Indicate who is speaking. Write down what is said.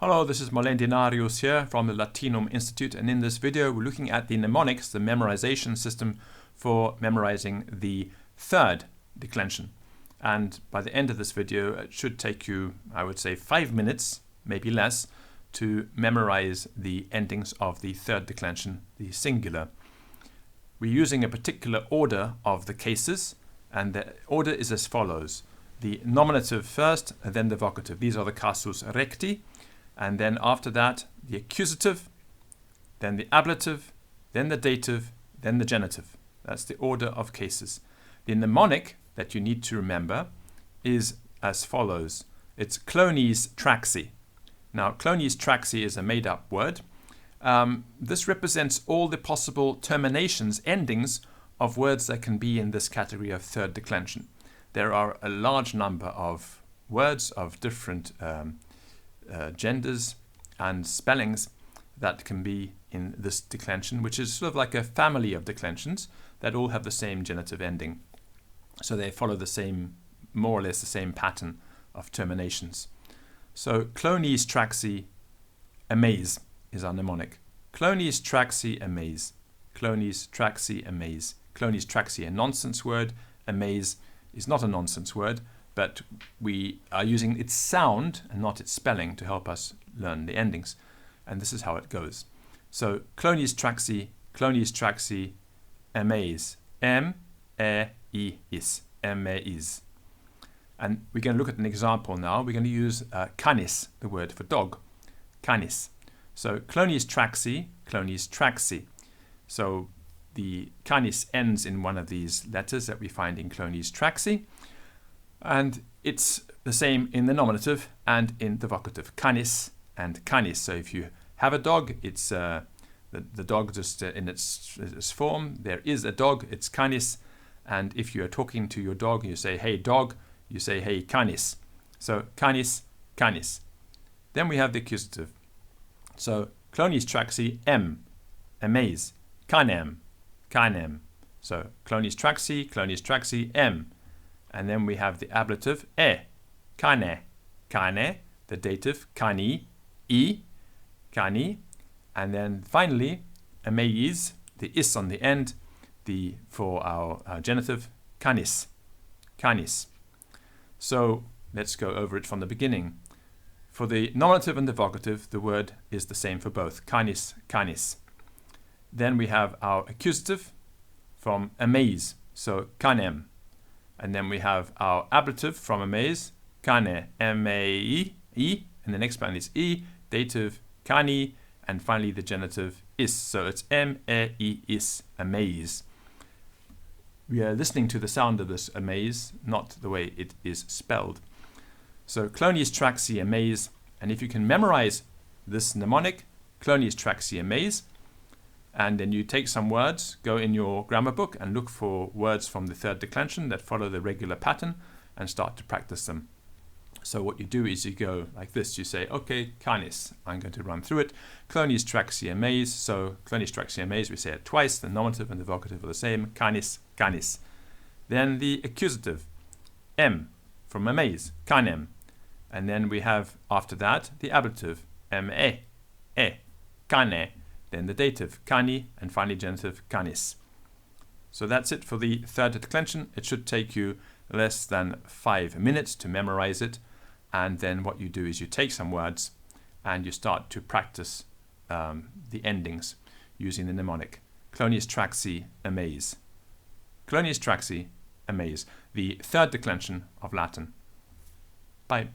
Speaker 1: Hello, this is Denarius here from the Latinum Institute, and in this video we're looking at the mnemonics, the memorization system for memorizing the third declension. And by the end of this video it should take you, I would say, 5 minutes, maybe less, to memorize the endings of the third declension, the singular. We're using a particular order of the cases, and the order is as follows: the nominative first, and then the vocative. These are the casus recti. And then after that, the accusative, then the ablative, then the dative, then the genitive. That's the order of cases. The mnemonic that you need to remember is as follows. It's CLONEY'S TRAXI. Now, CLONEY'S TRAXI is a made-up word. This represents all the possible terminations, endings of words that can be in this category of third declension. There are a large number of words of different genders and spellings that can be in this declension, which is sort of like a family of declensions that all have the same genitive ending. So they follow the same, more or less the same pattern of terminations. So CLONEY'S TRAXI AMAZE is our mnemonic. CLONEY'S TRAXI AMAZE. CLONEY'S TRAXI AMAZE. CLONEY'S TRAXI, a nonsense word. AMAZE is not a nonsense word, but we are using its sound and not its spelling to help us learn the endings. And this is how it goes. So CLONEY'S TRAXI, CLONEY'S TRAXI, AMAZE, M-A-E-S, AMAZE. And we're going to look at an example now. We're going to use canis, the word for dog, canis. So CLONEY'S TRAXI, CLONEY'S TRAXI. So the canis ends in one of these letters that we find in CLONEY'S TRAXI. And it's the same in the nominative and in the vocative, canis and canis. So if you have a dog, it's the dog just in its form. There is a dog, it's canis. And if you are talking to your dog, you say, hey dog, you say, hey canis. So canis, canis. Then we have the accusative. So CLONEY'S TRAXI, AMAZE, canem, canem. So CLONEY'S TRAXI, CLONEY'S TRAXI, And then we have the ablative, cane, cane, the dative, cani, cani. And then finally, AMAZE, the is on the end, for our genitive, canis, canis. So let's go over it from the beginning. For the nominative and the vocative, the word is the same for both, canis, canis. Then we have our accusative from AMAZE, so canem. And then we have our ablative from AMAZE, cane, M-A-E, and the next one is E, dative, cani, and finally the genitive is. So it's M-A-E-is, AMAZE. We are listening to the sound of this AMAZE, not the way it is spelled. So CLONEY'S TRAXI AMAZE, and if you can memorize this mnemonic, CLONEY'S TRAXI AMAZE, and then you take some words, go in your grammar book and look for words from the third declension that follow the regular pattern and start to practice them. So what you do is you go like this. You say, okay, canis. I'm going to run through it. CLONEY'S TRAXI AMAZE. So CLONEY'S TRAXI AMAZE, we say it twice. The nominative and the vocative are the same. Canis, canis. Then the accusative, M, from AMAZE, canem. And then we have, after that, the ablative, M-E, cane. Then the dative, cani, and finally genitive, canis. So that's it for the third declension. It should take you less than 5 minutes to memorize it. And then what you do is you take some words and you start to practice the endings using the mnemonic. CLONEY'S TRAXI AMAZE. CLONEY'S TRAXI AMAZE, the third declension of Latin. Bye.